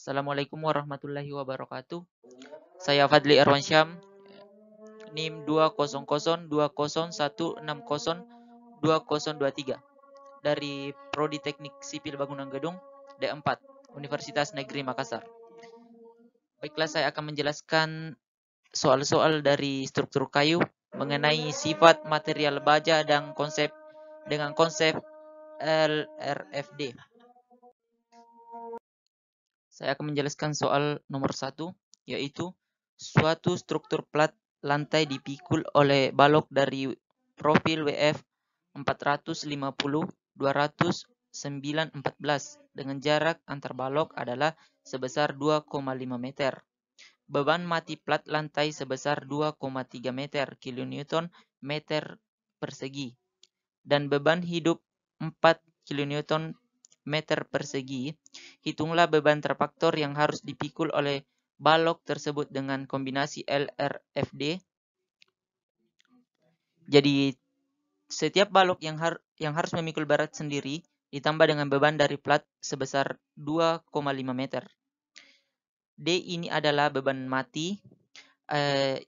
Assalamualaikum warahmatullahi wabarakatuh. Saya Fadli Irwansyam, NIM 20020160203 dari Prodi Teknik Sipil Bangunan Gedung D4 Universitas Negeri Makassar. Baiklah, saya akan menjelaskan soal-soal dari struktur kayu mengenai sifat material baja dan konsep LRFD. Saya akan menjelaskan soal nomor 1, yaitu suatu struktur plat lantai dipikul oleh balok dari profil WF 450, 200, 9, 14 dengan jarak antar balok adalah sebesar 2,5 meter. Beban mati plat lantai sebesar 2,3 meter kilonewton meter persegi dan beban hidup 4 kilonewton meter persegi. Hitunglah beban terfaktor yang harus dipikul oleh balok tersebut dengan kombinasi LRFD. Jadi setiap balok yang harus memikul berat sendiri ditambah dengan beban dari plat sebesar 2,5 meter. D ini adalah beban mati,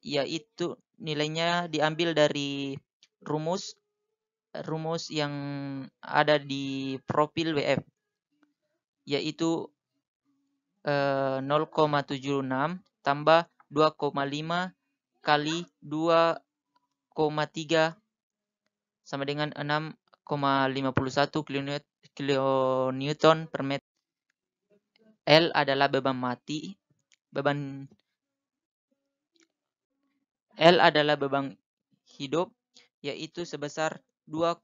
yaitu nilainya diambil dari rumus yang ada di profil WF, yaitu 0,76 tambah 2,5 kali 2,3 sama dengan 6,51 kilonewton per meter. L adalah beban mati, L adalah beban hidup, yaitu sebesar 2,5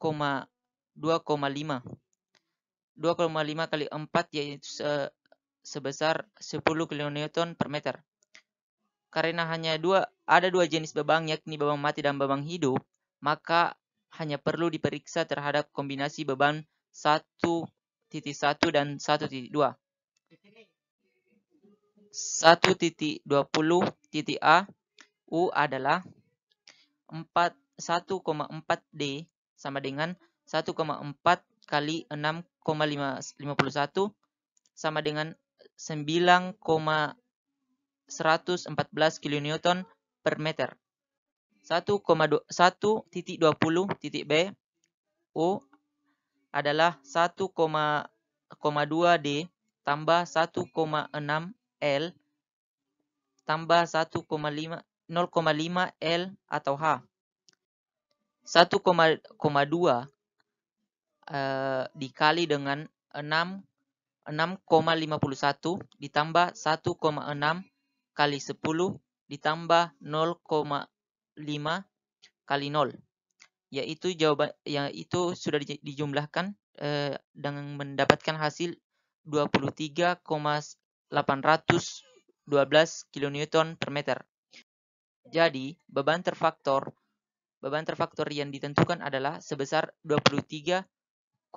kali 4, yaitu sebesar 10 kilonewton per meter. Karena ada dua jenis beban, yakni beban mati dan beban hidup, maka hanya perlu diperiksa terhadap kombinasi beban 1.1 dan 1.2. 1.20.A U adalah 1,4 D sama dengan 1,4 kali 6,51 sama dengan 9,114 kilonewton per meter. 1,20.B U adalah 1,2 D tambah 1,6 L tambah 0,5 L atau H. 1,2 dikali dengan 6,51 ditambah 1,6 kali 10 ditambah 0,5 kali 0, yaitu jawaban yang itu sudah dijumlahkan dengan mendapatkan hasil 23,812 kilonewton per meter. Jadi beban terfaktor yang ditentukan adalah sebesar 23,812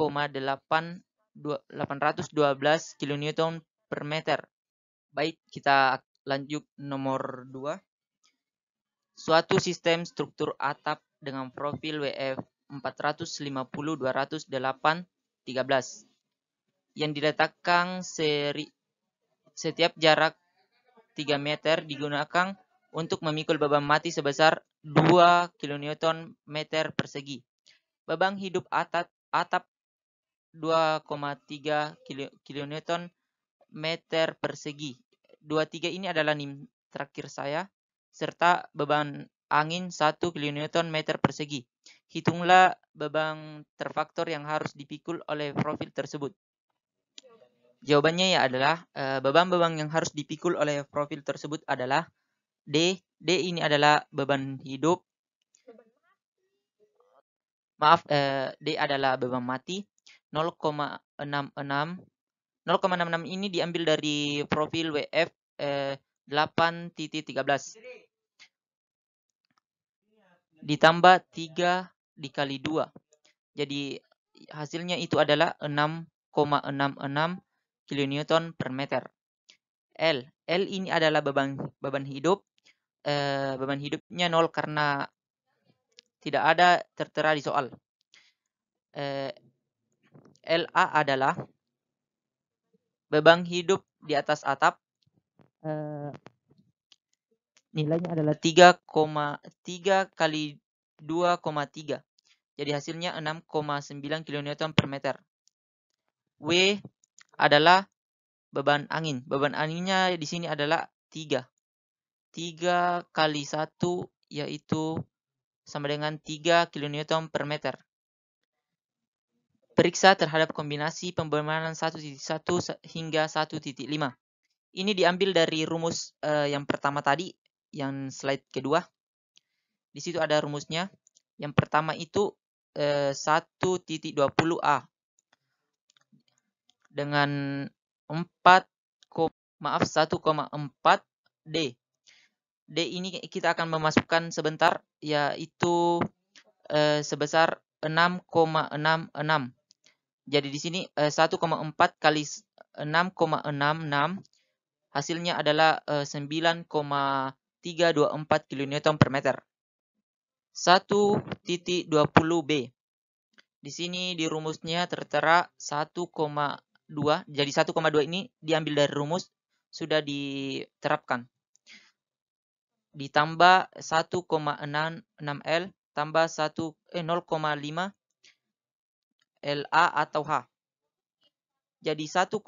kilonewton per meter. Baik, kita lanjut nomor 2. Suatu sistem struktur atap dengan profil WF 450, 200, 8, 13 yang diletakkan setiap jarak 3 meter digunakan untuk memikul beban mati sebesar 2 kilonewton meter persegi. Beban hidup atap 2,3 kilonewton meter persegi. 23 ini adalah NIM terakhir saya, serta beban angin 1 kilonewton meter persegi. Hitunglah beban terfaktor yang harus dipikul oleh profil tersebut. Jawabannya adalah beban-beban yang harus dipikul oleh profil tersebut adalah D. D ini adalah beban hidup. D adalah beban mati 0,66. 0,66 ini diambil dari profil WF 8.13 ditambah 3 dikali 2. Jadi hasilnya itu adalah 6,66 kilonewton per meter. L ini adalah beban hidup. Beban hidupnya 0 karena tidak ada tertera di soal. LA adalah beban hidup di atas atap. Nilainya adalah 3,3 kali 2,3. Jadi hasilnya 6,9 kN per meter. W adalah beban angin. Beban anginnya di sini adalah 3. 3 kali 1 yaitu sama dengan 3 kN per meter. Periksa terhadap kombinasi pembebanan 1.1 hingga 1.5. Ini diambil dari rumus yang pertama tadi, yang slide kedua. Di situ ada rumusnya. Yang pertama itu 1.20A dengan 1,4 D. D ini kita akan memasukkan sebentar, yaitu sebesar 6,66. Jadi di sini 1,4 kali 6,66 hasilnya adalah 9,324 kN per meter. 1.20B. Di sini di rumusnya tertera 1,2. Jadi 1,2 ini diambil dari rumus, sudah diterapkan. Ditambah 1,66L tambah 0,5 LA atau H. Jadi 1,2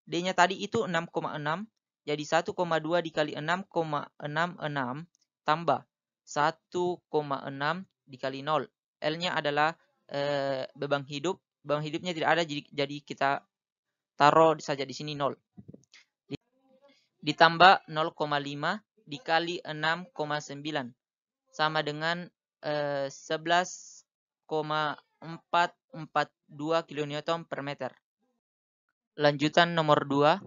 D-nya tadi itu 6,6. Jadi 1,2 dikali 6,66 tambah 1,6 dikali 0. L-nya adalah beban hidup. Beban hidupnya tidak ada, jadi kita taruh saja di sini 0. Ditambah 0,5 dikali 6,9 sama dengan 11,442 kN per meter. Lanjutan nomor 2,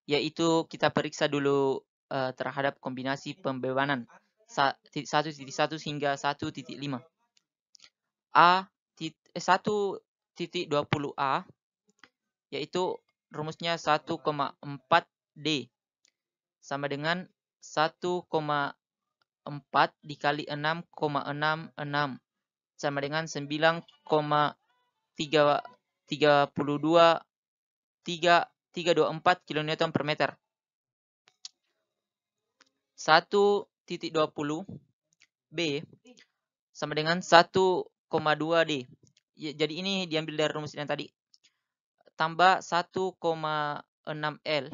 yaitu kita periksa dulu terhadap kombinasi pembebanan 1.1 hingga 1.5. 1.20A yaitu rumusnya 1,4 D sama dengan 1,4 dikali 6,66 sama dengan 9,324 kN per meter. 1.20 B sama dengan 1,2 D. Jadi ini diambil dari rumus yang tadi. Tambah 1,6 L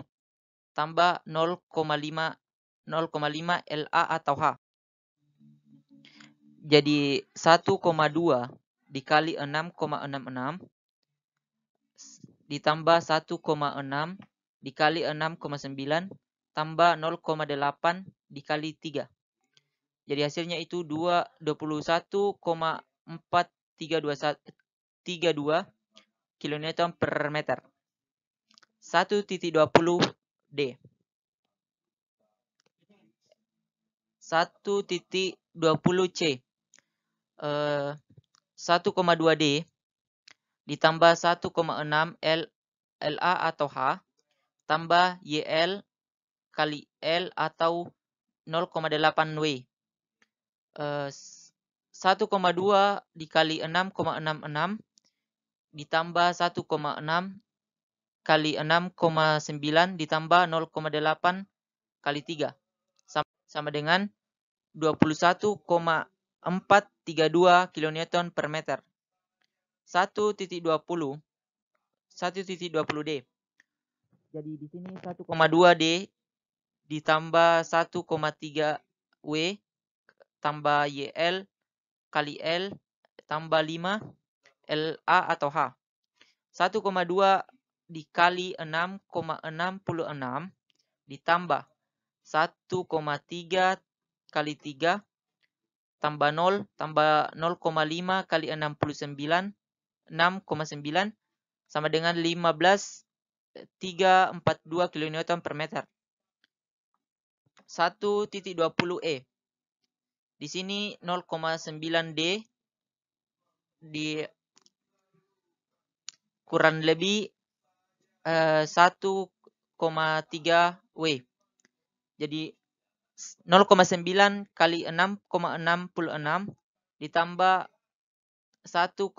tambah 0,5 LA atau H. Jadi 1,2 dikali 6,66 ditambah 1,6 dikali 6,9 tambah 0,8 dikali 3. Jadi hasilnya itu 21,4332 kN per meter. 1.20 D. 1.20 C. 1,2 D ditambah 1,6 LA atau H tambah YL kali L atau 0,8 W. 1,2 dikali 6,66 ditambah 1,6 kali 6,9 ditambah 0,8 kali 3 sama dengan 21,432 kN per meter. 1.20 D. Jadi di sini 1,2 D ditambah 1,3 W tambah YL kali L tambah 5 LA atau H. 1,2 dikali 6,66 ditambah 1,3 kali 3 tambah 0 tambah 0,5 kali 69 6,9 sama dengan 15,342 kN per meter. 1.20 E. Di sini 0,9 D di kurang lebih 1,3 W. Jadi 0,9 kali 6,66 ditambah 1,3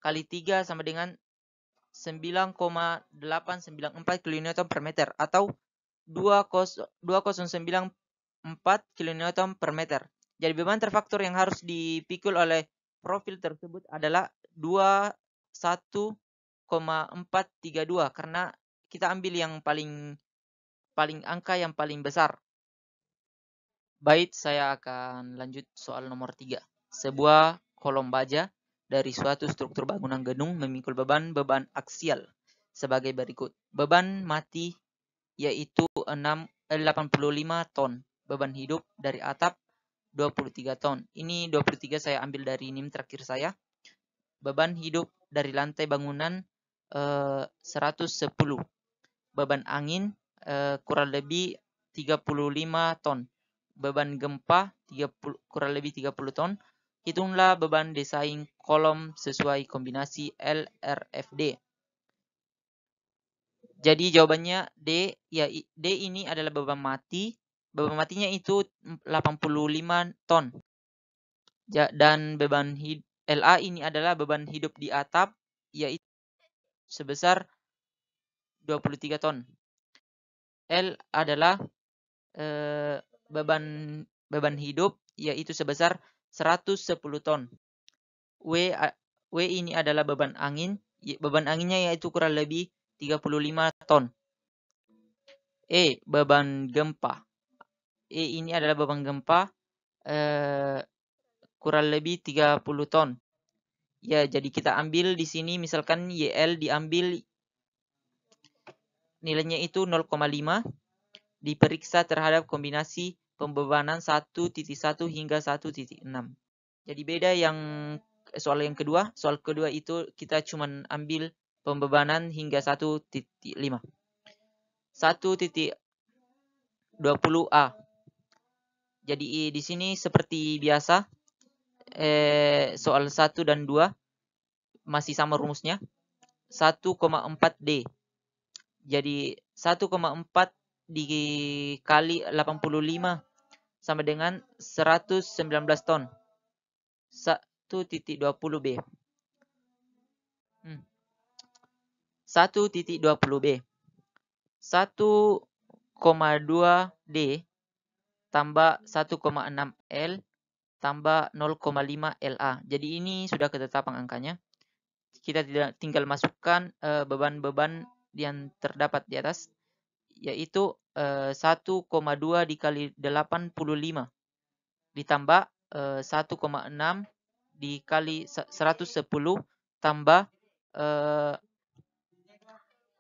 kali 3 sama dengan 9,894 kN per meter atau 2094 kN per meter. Jadi beban terfaktor yang harus dipikul oleh profil tersebut adalah 21,432 karena kita ambil yang paling angka yang paling besar. Baik, saya akan lanjut soal nomor 3. Sebuah kolom baja dari suatu struktur bangunan gedung memikul beban aksial sebagai berikut. Beban mati yaitu 85 ton. Beban hidup dari atap 23 ton. Ini 23 saya ambil dari NIM terakhir saya. Beban hidup dari lantai bangunan 110. Beban angin kurang lebih 35 ton. Beban gempa kurang lebih 30 ton. Hitunglah beban desain kolom sesuai kombinasi LRFD. Jadi jawabannya D, ya D ini adalah beban mati. Beban matinya itu 85 ton. Dan beban LA ini adalah beban hidup di atap, yaitu sebesar 23 ton. L adalah beban hidup, yaitu sebesar 110 ton. W ini adalah beban angin. Beban anginnya yaitu kurang lebih 35 ton. E, beban gempa. E ini adalah beban gempa kurang lebih 30 ton. Ya, jadi kita ambil di sini misalkan YL diambil nilainya itu 0,5 diperiksa terhadap kombinasi pembebanan 1.1 hingga 1.6. Jadi beda yang soal yang kedua. Soal kedua itu kita cuman ambil pembebanan hingga 1.5. 1.20A. Jadi di sini seperti biasa soal 1 dan 2 masih sama rumusnya. 1,4D. Jadi 1,4 dikali 85 sama dengan 119 ton. 1.20B. 1.20B. 1,2D tambah 1,6 L tambah 0,5 LA. Jadi ini sudah ketetapan angkanya. Kita tinggal masukkan beban-beban yang terdapat di atas, yaitu 1,2 dikali 85 ditambah 1,6 dikali 110 tambah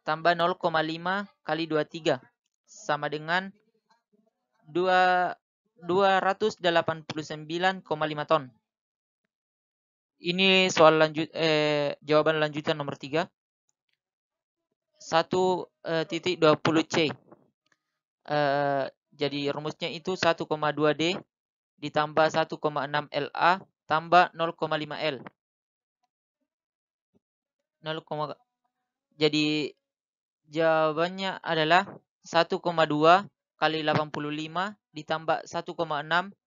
0,5 kali 23 sama dengan 289,5 ton. Ini soal jawaban lanjutan nomor 3. 1.20C. Jadi rumusnya itu 1,2D ditambah 1,6 LA tambah 0,5 L. Jadi jawabannya adalah 1,2 kali 85 ditambah 1,6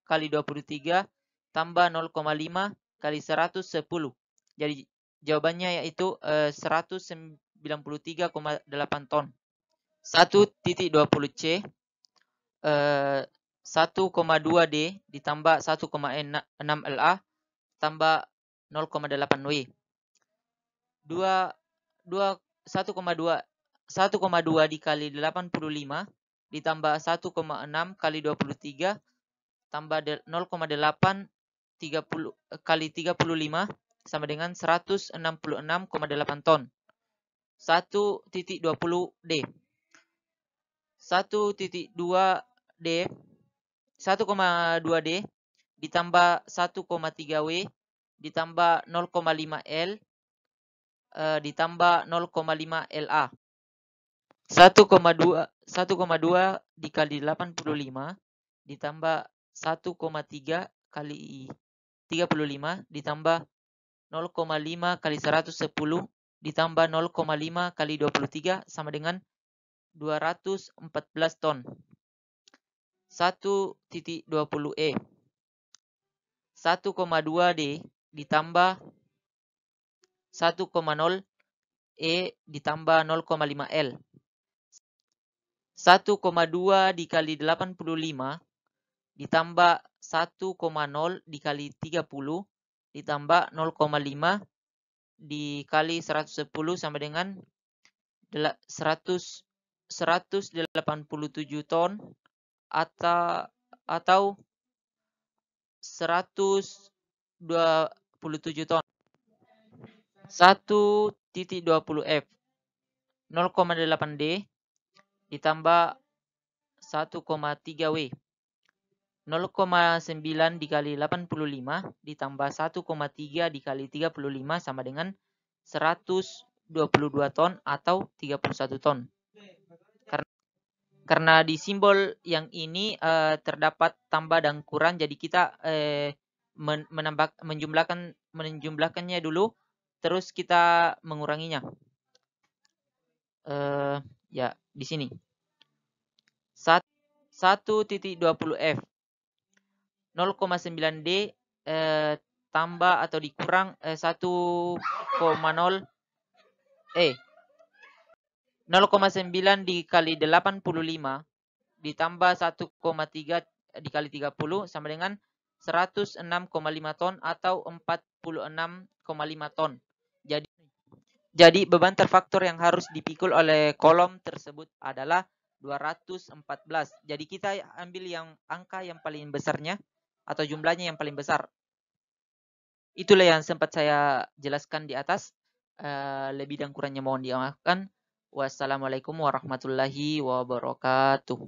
kali 23 tambah 0,5 kali 110. Jadi jawabannya yaitu 193,8 ton. 1.20C 1,2D ditambah 1,6 LA tambah 0,8 W. 1,2 dikali 85 ditambah 1,6 kali 23 tambah 0,8 kali 35 sama dengan 166,8 ton. 1.20D. 1,2D ditambah 1,3 W ditambah 0,5 L ditambah 0,5 LA. 1,2 dikali 85 ditambah 1,3 kali 35 ditambah 0,5 kali 110 ditambah 0,5 kali 23 sama dengan 214 ton. 1.20E 1,2D ditambah 1,0 E ditambah 0,5 L. 1,2 dikali 85 ditambah 1,0 dikali 30 ditambah 0,5 dikali 110 sama dengan 187 ton atau 127 ton. 1.20 F 0,8 D ditambah 1,3 W. 0,9 dikali 85 ditambah 1,3 dikali 35 sama dengan 122 ton atau 31 ton. Karena di simbol yang ini terdapat tambah dan kurang, jadi kita menjumlahkannya dulu, terus kita menguranginya. Ya, di sini. 1.20 F 0,9 D tambah atau dikurang 1,0 0,9 dikali 85 ditambah 1,3 dikali 30 sama dengan 106,5 ton atau 46,5 ton. Jadi beban terfaktor yang harus dipikul oleh kolom tersebut adalah 214. Jadi kita ambil yang angka yang paling besarnya atau jumlahnya yang paling besar. Itulah yang sempat saya jelaskan di atas. Lebih dan kurangnya mohon dimaafkan. Wassalamualaikum warahmatullahi wabarakatuh.